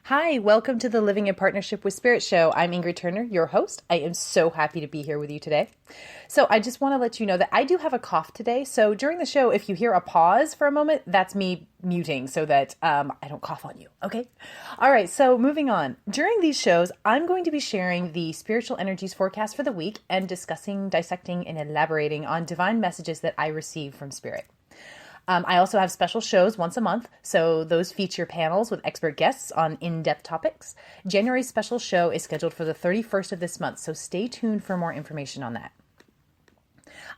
Hi, welcome to the Living in Partnership with Spirit show. I'm Ingrid Turner, your host. I am so happy to be here with you today. So I just want to let you know that I do have a cough today. So during the show, if you hear a pause for a moment, that's me muting so that I don't cough on you. Okay. All right. So moving on. During these shows, I'm going to be sharing the spiritual energies forecast for the week and discussing, dissecting, and elaborating on divine messages that I receive from Spirit. I also have special shows once a month, so those feature panels with expert guests on in-depth topics. January's special show is scheduled for the 31st of this month, so stay tuned for more information on that.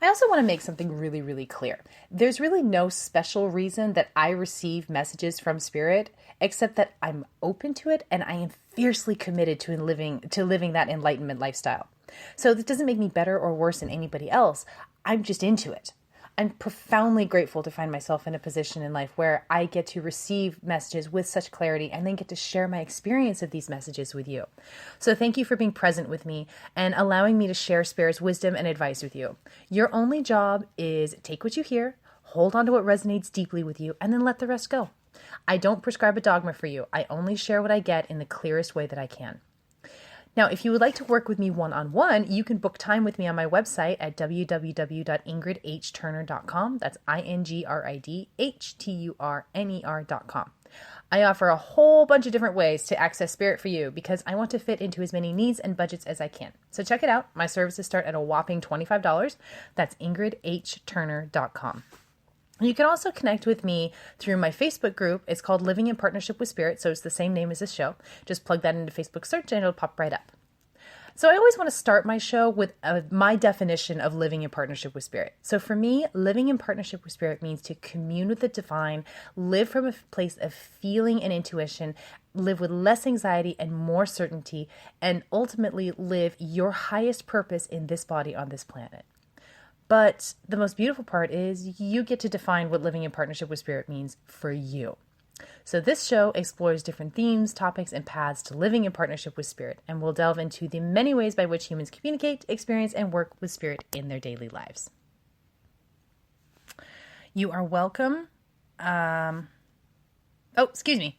I also want to make something really, really clear. There's really no special reason that I receive messages from Spirit, except that I'm open to it and I am fiercely committed to living that enlightenment lifestyle. So this doesn't make me better or worse than anybody else. I'm just into it. I'm profoundly grateful to find myself in a position in life where I get to receive messages with such clarity and then get to share my experience of these messages with you. So thank you for being present with me and allowing me to share Spirit's wisdom and advice with you. Your only job is take what you hear, hold on to what resonates deeply with you, and then let the rest go. I don't prescribe a dogma for you. I only share what I get in the clearest way that I can. Now, if you would like to work with me one-on-one, you can book time with me on my website at www.ingridhturner.com. That's INGRIDHTURNER.com. I offer a whole bunch of different ways to access Spirit for you because I want to fit into as many needs and budgets as I can. So check it out. My services start at a whopping $25. That's IngridHturner.com. You can also connect with me through my Facebook group. It's called Living in Partnership with Spirit, so it's the same name as this show. Just plug that into Facebook search and it'll pop right up. So I always want to start my show with my definition of living in partnership with Spirit. So for me, living in partnership with Spirit means to commune with the divine, live from a place of feeling and intuition, live with less anxiety and more certainty, and ultimately live your highest purpose in this body on this planet. But the most beautiful part is you get to define what living in partnership with Spirit means for you. So this show explores different themes, topics, and paths to living in partnership with Spirit, and we'll delve into the many ways by which humans communicate, experience, and work with Spirit in their daily lives. You are welcome. Excuse me.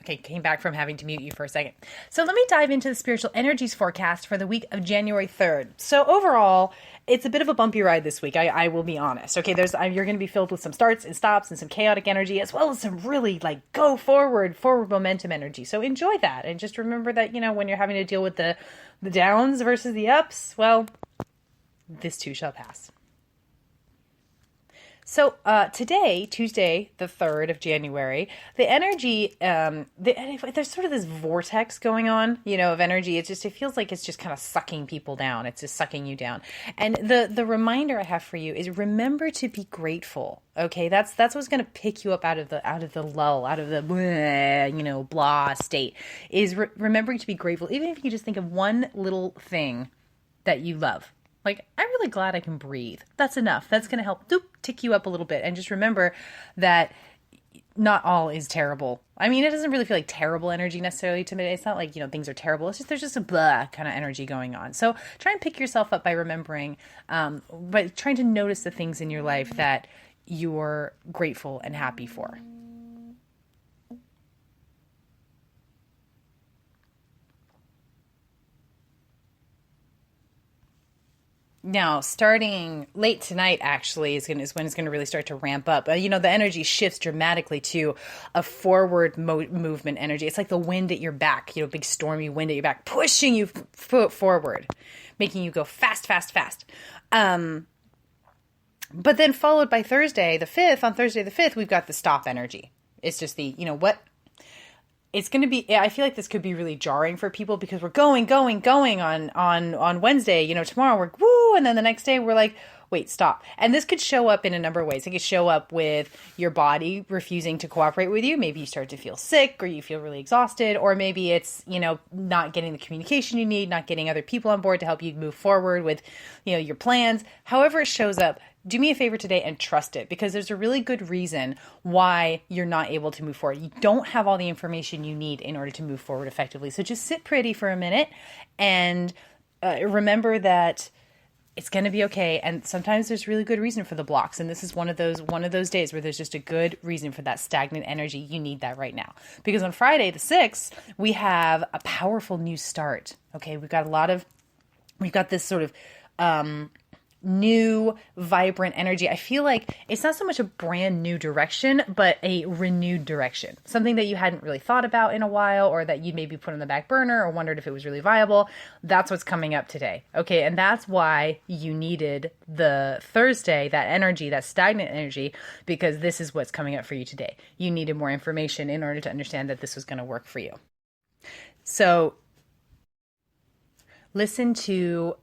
Okay, came back from having to mute you for a second. So let me dive into the spiritual energies forecast for the week of January 3rd. So overall, it's a bit of a bumpy ride this week. I will be honest. Okay, you're going to be filled with some starts and stops and some chaotic energy, as well as some really go forward momentum energy. So enjoy that. And just remember that, when you're having to deal with the downs versus the ups, well, this too shall pass. So today, Tuesday, the 3rd of January, the energy, there's sort of this vortex going on, of energy. It feels like it's just kind of sucking people down. It's just sucking you down. And the reminder I have for you is remember to be grateful. Okay, that's what's going to pick you up out of the lull, out of the blah state. Is remembering to be grateful, even if you just think of one little thing that you love. I'm really glad I can breathe. That's enough. That's going to help tick you up a little bit. And just remember that not all is terrible. I mean, it doesn't really feel like terrible energy necessarily to me. It's not like, things are terrible. It's just, there's just a blah kind of energy going on. So try and pick yourself up by remembering, by trying to notice the things in your life that you're grateful and happy for. Now, starting late tonight, actually, is when it's going to really start to ramp up. The energy shifts dramatically to a forward movement energy. It's like the wind at your back, big stormy wind at your back, pushing you forward, making you go fast, fast, fast. But then followed by Thursday, the 5th, on Thursday the 5th, we've got the stop energy. It's just it's going to be, I feel like this could be really jarring for people because we're going on Wednesday, tomorrow we're woo. And then the next day we're like, wait, stop. And this could show up in a number of ways. It could show up with your body refusing to cooperate with you. Maybe you start to feel sick or you feel really exhausted, or maybe it's, not getting the communication you need, not getting other people on board to help you move forward with, your plans. However it shows up, do me a favor today and trust it, because there's a really good reason why you're not able to move forward. You don't have all the information you need in order to move forward effectively. So just sit pretty for a minute and remember that It's going to be okay. And sometimes there's really good reason for the blocks. And this is one of those days where there's just a good reason for that stagnant energy. You need that right now. Because on Friday, the 6th, we have a powerful new start. Okay. We've got this sort of, new, vibrant energy. I feel like it's not so much a brand new direction, but a renewed direction. Something that you hadn't really thought about in a while, or that you'd maybe put on the back burner or wondered if it was really viable. That's what's coming up today. Okay. And that's why you needed the Thursday, that energy, that stagnant energy, because this is what's coming up for you today. You needed more information in order to understand that this was going to work for you. So listen to,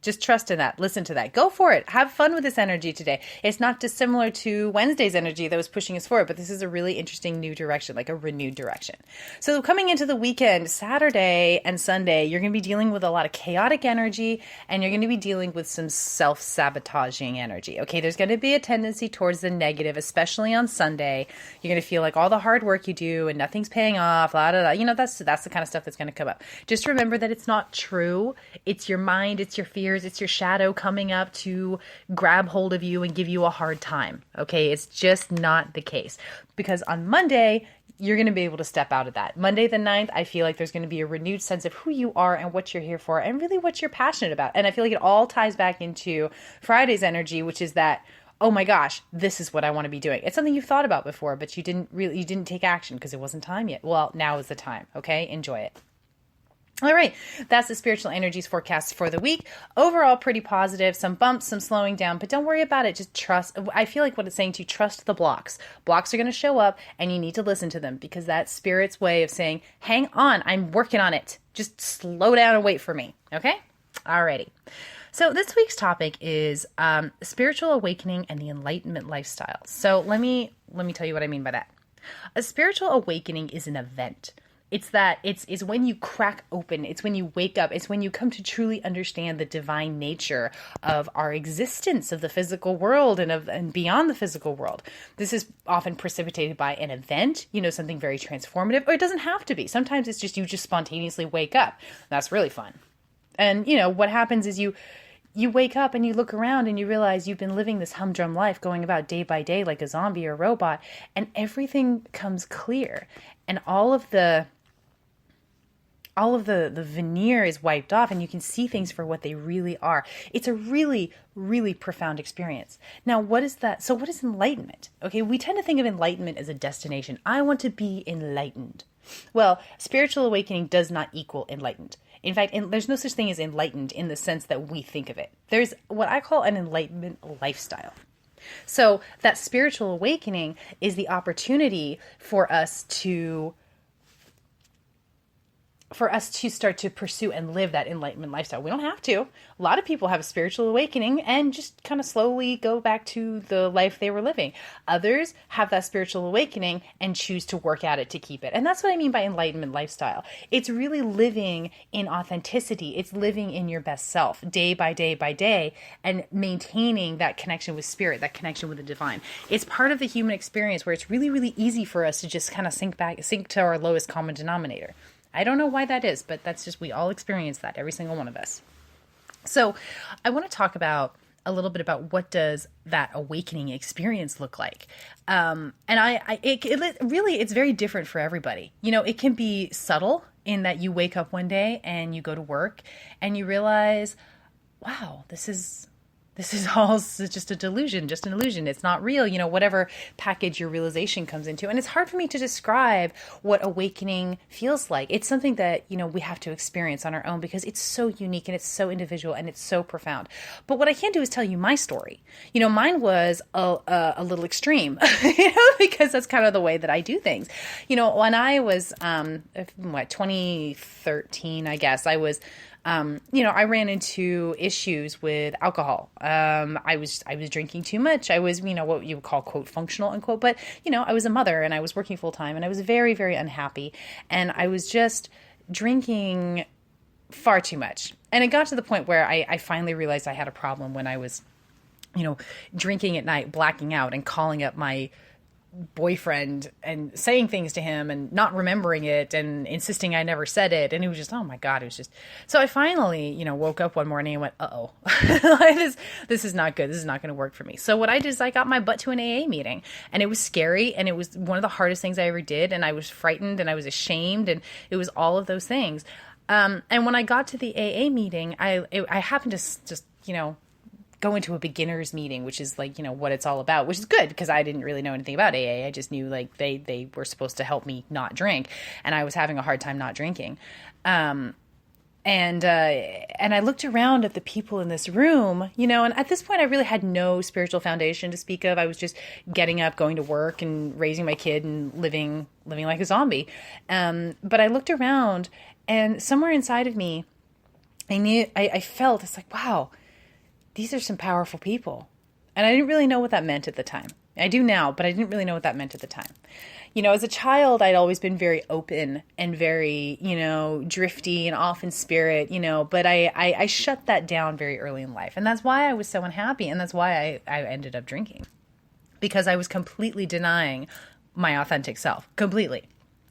just trust in that. Listen to that. Go for it. Have fun with this energy today. It's not dissimilar to Wednesday's energy that was pushing us forward, but this is a really interesting new direction, like a renewed direction. So coming into the weekend, Saturday and Sunday, you're going to be dealing with a lot of chaotic energy, and you're going to be dealing with some self-sabotaging energy. Okay, there's going to be a tendency towards the negative, especially on Sunday. You're going to feel like all the hard work you do and nothing's paying off, blah, blah, blah. You know, that's the kind of stuff that's going to come up. Just remember that it's not true. It's your mind, it's your fears, it's your shadow coming up to grab hold of you and give you a hard time. Okay, it's just not the case. Because on Monday, you're going to be able to step out of that. Monday the 9th, I feel like there's going to be a renewed sense of who you are and what you're here for and really what you're passionate about. And I feel like it all ties back into Friday's energy, which is that, oh my gosh, this is what I want to be doing. It's something you've thought about before, but you didn't take action because it wasn't time yet. Well, now is the time. Okay, enjoy it. All right, that's the spiritual energies forecast for the week. Overall, pretty positive, some bumps, some slowing down, but don't worry about it. Just trust. I feel like what it's saying to you, trust the blocks. Blocks are going to show up and you need to listen to them because that's spirit's way of saying, hang on, I'm working on it. Just slow down and wait for me. Okay? Alrighty. So this week's topic is spiritual awakening and the enlightenment lifestyle. So let me tell you what I mean by that. A spiritual awakening is an event. It's when you crack open. It's when you wake up. It's when you come to truly understand the divine nature of our existence, of the physical world and beyond the physical world. This is often precipitated by an event, something very transformative, or it doesn't have to be. Sometimes it's just you just spontaneously wake up. That's really fun. And what happens is you wake up and you look around and you realize you've been living this humdrum life going about day by day like a zombie or a robot, and everything comes clear, and all of the veneer is wiped off and you can see things for what they really are. It's a really, really profound experience. Now, what is that? So what is enlightenment? Okay, we tend to think of enlightenment as a destination. I want to be enlightened. Well, spiritual awakening does not equal enlightened. In fact, there's no such thing as enlightened in the sense that we think of it. There's what I call an enlightenment lifestyle. So that spiritual awakening is the opportunity for us to start to pursue and live that enlightenment lifestyle. We don't have to. A lot of people have a spiritual awakening and just kind of slowly go back to the life they were living. Others have that spiritual awakening and choose to work at it to keep it. And that's what I mean by enlightenment lifestyle. It's really living in authenticity. It's living in your best self day by day by day and maintaining that connection with spirit, that connection with the divine. It's part of the human experience where it's really, really easy for us to just kind of sink to our lowest common denominator. I don't know why that is, but that's just, we all experience that, every single one of us. So I want to talk about a little bit about what does that awakening experience look like. And it's very different for everybody. It can be subtle in that you wake up one day and you go to work and you realize, wow, this is all just a delusion, just an illusion. It's not real, whatever package your realization comes into. And it's hard for me to describe what awakening feels like. It's something that, we have to experience on our own because it's so unique and it's so individual and it's so profound. But what I can do is tell you my story. Mine was a little extreme, because that's kind of the way that I do things. When I was, 2013, I guess, I was, I ran into issues with alcohol. I was drinking too much. I was, what you would call, quote, functional, unquote. But, I was a mother and I was working full time and I was very, very unhappy. And I was just drinking far too much. And it got to the point where I finally realized I had a problem when I was, drinking at night, blacking out and calling up my boyfriend and saying things to him and not remembering it and insisting I never said it. And it was just, oh my God, it was just, so I finally, woke up one morning and went, uh-oh, this is not good. This is not going to work for me. So what I did is I got my butt to an AA meeting, and it was scary. And it was one of the hardest things I ever did. And I was frightened and I was ashamed, and it was all of those things. And when I got to the AA meeting, I happened to just, go into a beginner's meeting, which is like, what it's all about, which is good because I didn't really know anything about AA. I just knew like they were supposed to help me not drink, and I was having a hard time not drinking. And I looked around at the people in this room, and at this point I really had no spiritual foundation to speak of. I was just getting up, going to work and raising my kid and living like a zombie. But I looked around, and somewhere inside of me, I felt, it's like, wow, these are some powerful people. And I didn't really know what that meant at the time. I do now, but I didn't really know what that meant at the time. As a child, I'd always been very open and very, drifty and off in spirit, but I shut that down very early in life. And that's why I was so unhappy. And that's why I ended up drinking, because I was completely denying my authentic self, completely.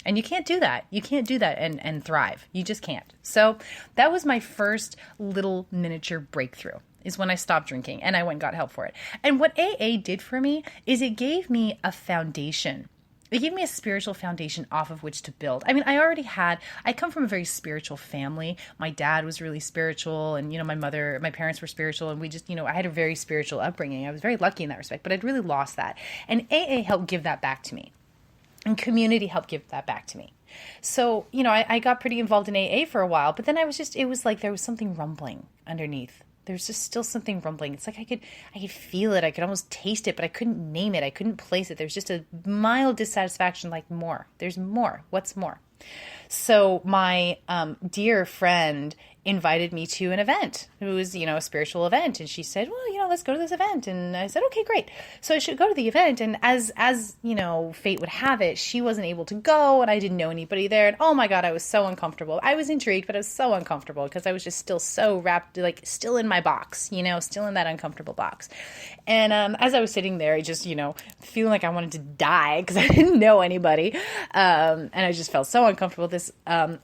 And you can't do that. You can't do that and thrive. You just can't. So that was my first little miniature breakthrough, is when I stopped drinking and I went and got help for it. And what AA did for me is it gave me a foundation. It gave me a spiritual foundation off of which to build. I mean, I come from a very spiritual family. My dad was really spiritual, and, my parents were spiritual, and we just, I had a very spiritual upbringing. I was very lucky in that respect, but I'd really lost that. And AA helped give that back to me. And community helped give that back to me. So, I got pretty involved in AA for a while, but then it was like there was something rumbling underneath. There's just still something rumbling. It's like I could feel it. I could almost taste it, but I couldn't name it. I couldn't place it. There's just a mild dissatisfaction, like more. There's more. What's more? So my dear friend invited me to an event. It was, a spiritual event. And she said, well, let's go to this event. And I said, okay, great. So I should go to the event. And as fate would have it, she wasn't able to go, and I didn't know anybody there. And oh my God, I was so uncomfortable. I was intrigued, but I was so uncomfortable because I was just still so wrapped, like still in my box, still in that uncomfortable box. And as I was sitting there, I just, feeling like I wanted to die because I didn't know anybody. And I just felt so uncomfortable. This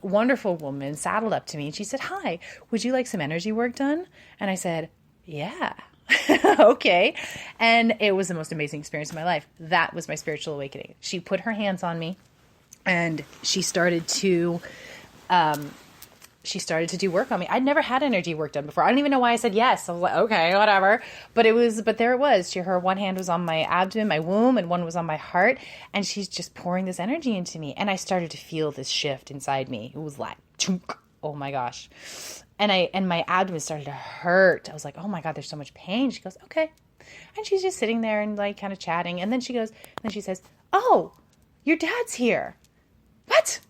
wonderful woman saddled up to me and she said, hi, would you like some energy work done? And I said, yeah. Okay. And it was the most amazing experience of my life. That was my spiritual awakening. She put her hands on me and she started to do work on me. I'd never had energy work done before. I don't even know why I said yes. I was like, okay, whatever. But there it was. Her one hand was on my abdomen, my womb, and one was on my heart. And she's just pouring this energy into me. And I started to feel this shift inside me. It was like, chunk. Oh my gosh. And my abdomen started to hurt. I was like, oh my God, there's so much pain. She goes, okay. And she's just sitting there and like kind of chatting. And then she says, oh, your dad's here. What?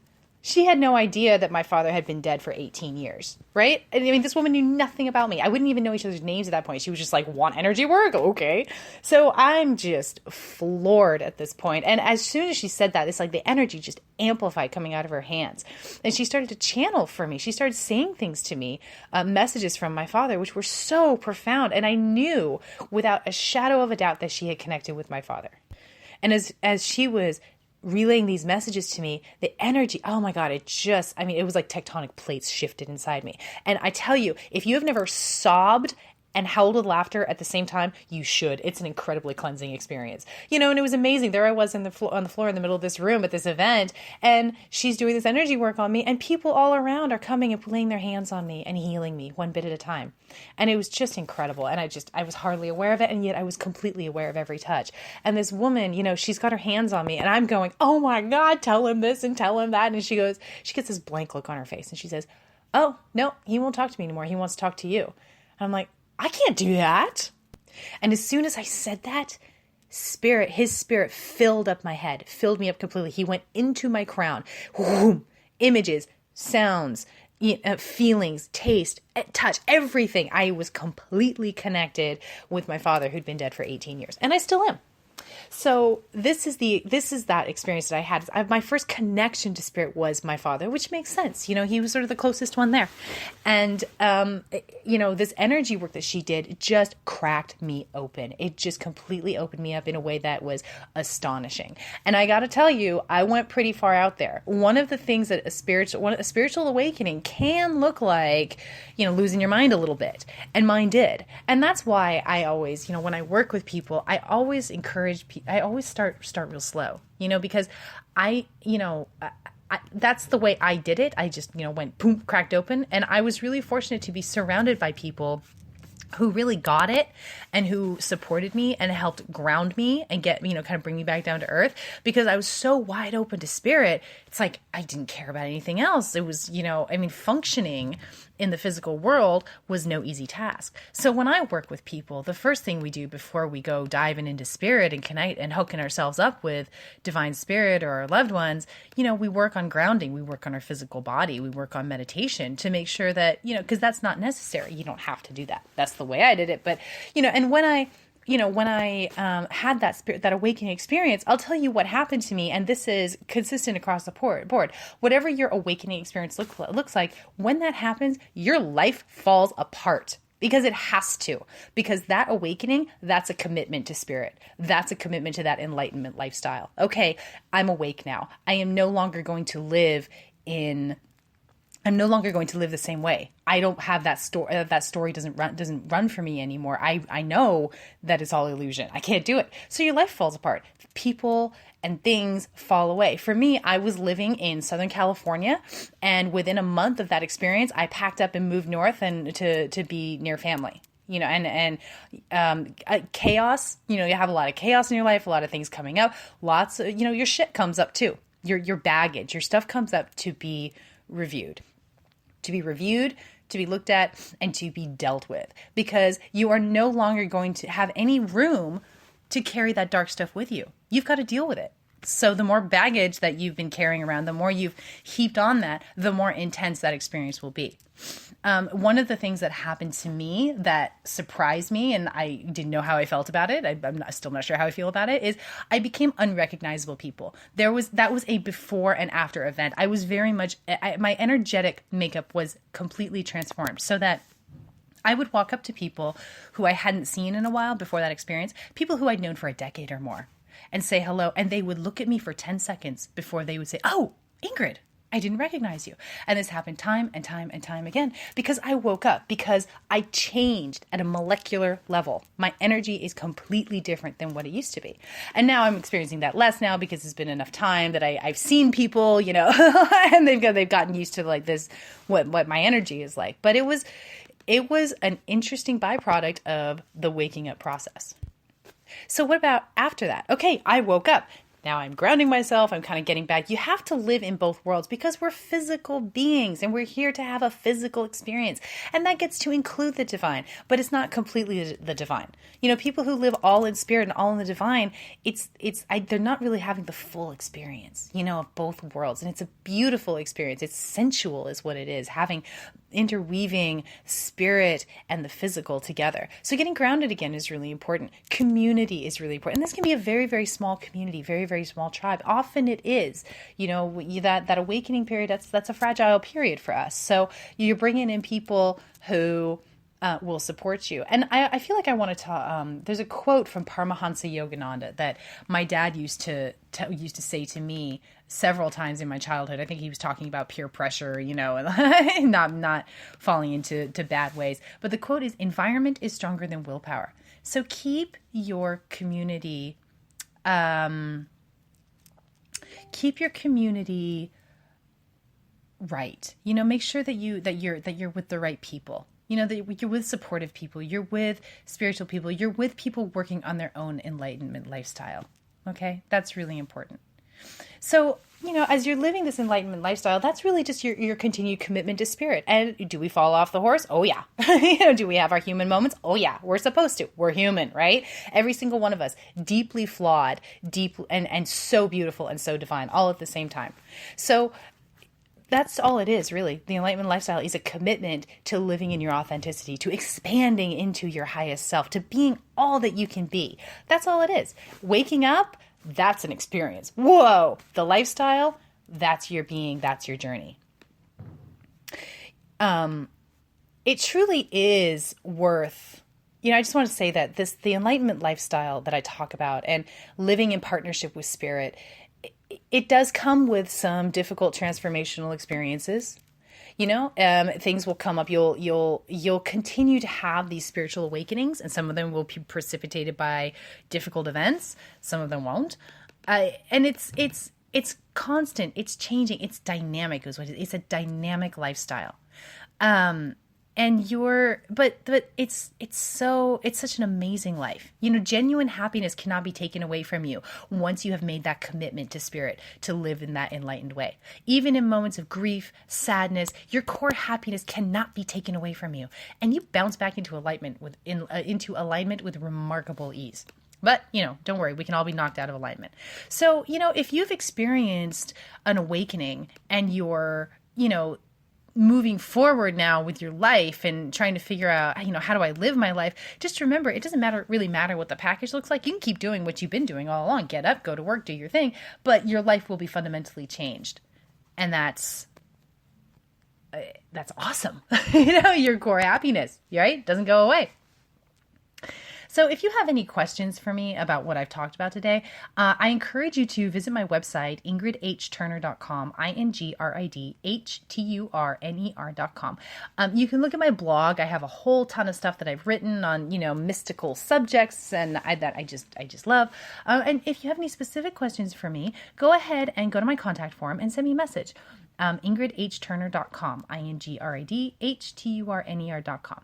She had no idea that my father had been dead for 18 years, right? I mean, this woman knew nothing about me. I wouldn't even know each other's names at that point. She was just like, want energy work? Okay. So I'm just floored at this point. And as soon as she said that, it's like the energy just amplified coming out of her hands. And she started to channel for me. She started saying things to me, messages from my father, which were so profound. And I knew without a shadow of a doubt that she had connected with my father. And as she was relaying these messages to me, the energy, oh my God, it was like tectonic plates shifted inside me. And I tell you, if you have never sobbed and howled with laughter at the same time, you should. It's an incredibly cleansing experience. And it was amazing. There I was on the floor in the middle of this room at this event, and she's doing this energy work on me, and people all around are coming and laying their hands on me and healing me one bit at a time. And it was just incredible. And I was hardly aware of it, and yet I was completely aware of every touch. And this woman, she's got her hands on me, and I'm going, oh my God, tell him this and tell him that. And she gets this blank look on her face, and she says, oh, no, he won't talk to me anymore. He wants to talk to you. And I'm like, I can't do that. And as soon as I said that, his spirit filled up my head, filled me up completely. He went into my crown. Whoom, images, sounds, feelings, taste, touch, everything. I was completely connected with my father who'd been dead for 18 years. And I still am. So this is that experience that I had. My first connection to spirit was my father, which makes sense. He was sort of the closest one there. And, this energy work that she did just cracked me open. It just completely opened me up in a way that was astonishing. And I got to tell you, I went pretty far out there. One of the things that a spiritual awakening can look like, losing your mind a little bit. And mine did. And that's why I always, when I work with people, I always encourage people, I always start real slow, because that's the way I did it. I just, went boom, cracked open. And I was really fortunate to be surrounded by people who really got it and who supported me and helped ground me and get, kind of bring me back down to earth, because I was so wide open to spirit. It's like, I didn't care about anything else. It was, functioning in the physical world was no easy task. So when I work with people, the first thing we do before we go diving into spirit and connect and hooking ourselves up with divine spirit or our loved ones, we work on grounding, we work on our physical body, we work on meditation to make sure that, because that's not necessary. You don't have to do that. That's the way I did it. But, and when I had that awakening experience, I'll tell you what happened to me. And this is consistent across the board. Whatever your awakening experience looks like, when that happens, your life falls apart. Because it has to. Because that awakening, that's a commitment to spirit. That's a commitment to that enlightenment lifestyle. Okay, I'm awake now. I am no longer going to live the same way. I don't have that story. That story doesn't run for me anymore. I know that it's all illusion. I can't do it. So your life falls apart. People and things fall away. For me, I was living in Southern California, and within a month of that experience, I packed up and moved north and to be near family. Chaos. You have a lot of chaos in your life, a lot of things coming up. Lots of your shit comes up too. Your baggage, your stuff comes up to be reviewed. To be looked at, and to be dealt with, because you are no longer going to have any room to carry that dark stuff with you. You've got to deal with it. So the more baggage that you've been carrying around, the more you've heaped on that, the more intense that experience will be. One of the things that happened to me that surprised me, and I didn't know how I felt about it, I'm still not sure how I feel about it, is I became unrecognizable people. That was a before and after event. I was very much, my energetic makeup was completely transformed, so that I would walk up to people who I hadn't seen in a while before that experience, people who I'd known for a decade or more, and say hello, and they would look at me for 10 seconds before they would say, "Oh, Ingrid, I didn't recognize you." And this happened time and time and time again, because I woke up, because I changed at a molecular level. My energy is completely different than what it used to be. And now I'm experiencing that less now, because it's been enough time that I've seen people, and they've gotten used to like this, what my energy is like. But it was an interesting byproduct of the waking up process. So what about after that? Okay, I woke up. Now I'm grounding myself. I'm kind of getting back. You have to live in both worlds, because we're physical beings and we're here to have a physical experience. And that gets to include the divine, but it's not completely the divine. People who live all in spirit and all in the divine, they're not really having the full experience, of both worlds. And it's a beautiful experience. It's sensual is what it is, having interweaving spirit and the physical together. So getting grounded again is really important. Community is really important. And this can be a very, very small community, very, very small tribe. Often it is, that awakening period, that's a fragile period for us. So you're bringing in people who will support you. And I feel like I want to there's a quote from Paramahansa Yogananda that my dad used to say to me several times in my childhood. I think he was talking about peer pressure, and not falling into bad ways. But the quote is, "Environment is stronger than willpower." So keep your community right. Make sure that you're with the right people. That you're with supportive people, you're with spiritual people, you're with people working on their own enlightenment lifestyle. Okay? That's really important. So, as you're living this enlightenment lifestyle, that's really just your continued commitment to spirit. And do we fall off the horse? Oh, yeah. Do we have our human moments? Oh, yeah. We're supposed to. We're human, right? Every single one of us, deeply flawed, deep and so beautiful and so divine, all at the same time. So that's all it is, really. The enlightenment lifestyle is a commitment to living in your authenticity, to expanding into your highest self, to being all that you can be. That's all it is. Waking up, that's an experience. Whoa! The lifestyle, that's your being, that's your journey. It truly is worth, I just want to say that the enlightenment lifestyle that I talk about and living in partnership with spirit, it does come with some difficult transformational experiences. Things will come up. You'll continue to have these spiritual awakenings, and some of them will be precipitated by difficult events. Some of them won't. And it's constant. It's changing. It's dynamic. It's a dynamic lifestyle. But it's such an amazing life. Genuine happiness cannot be taken away from you once you have made that commitment to spirit to live in that enlightened way. Even in moments of grief, sadness, your core happiness cannot be taken away from you, and you bounce back into alignment with remarkable ease. But, don't worry, we can all be knocked out of alignment. So, if you've experienced an awakening and you're, moving forward now with your life and trying to figure out, how do I live my life? Just remember, it doesn't really matter what the package looks like. You can keep doing what you've been doing all along. Get up, go to work, do your thing, but your life will be fundamentally changed. And that's awesome. Your core happiness, right? Doesn't go away. So if you have any questions for me about what I've talked about today, I encourage you to visit my website, ingridhturner.com, ingridhturner.com. You can look at my blog. I have a whole ton of stuff that I've written on, mystical subjects and that I just love. And if you have any specific questions for me, go ahead and go to my contact form and send me a message. ingridhturner.com, ingridhturner.com.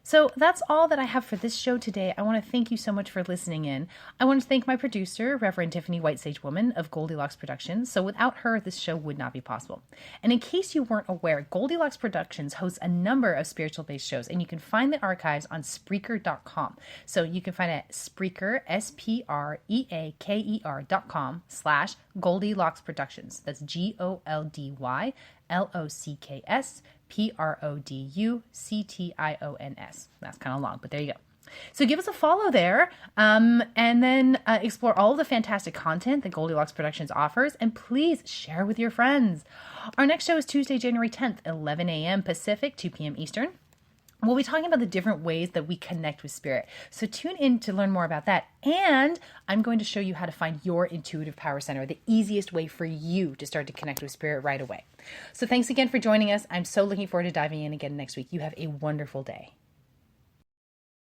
So that's all that I have for this show today. I want to thank you so much for listening in. I want to thank my producer, Reverend Tiffany White Sage Woman of Goldilocks Productions. So without her, this show would not be possible. And in case you weren't aware, Goldilocks Productions hosts a number of spiritual-based shows, and you can find the archives on Spreaker.com. So you can find it at Spreaker, Spreaker.com/Goldilocks Productions. That's GOLDYLOCKS PRODUCTIONS. That's kind of long, but there you go. So give us a follow there, and then explore all the fantastic content that Goldilocks Productions offers, and please share with your friends. Our next show is Tuesday, January 10th, 11 a.m. Pacific, 2 p.m. Eastern. We'll be talking about the different ways that we connect with spirit. So tune in to learn more about that. And I'm going to show you how to find your intuitive power center, the easiest way for you to start to connect with spirit right away. So thanks again for joining us. I'm so looking forward to diving in again next week. You have a wonderful day.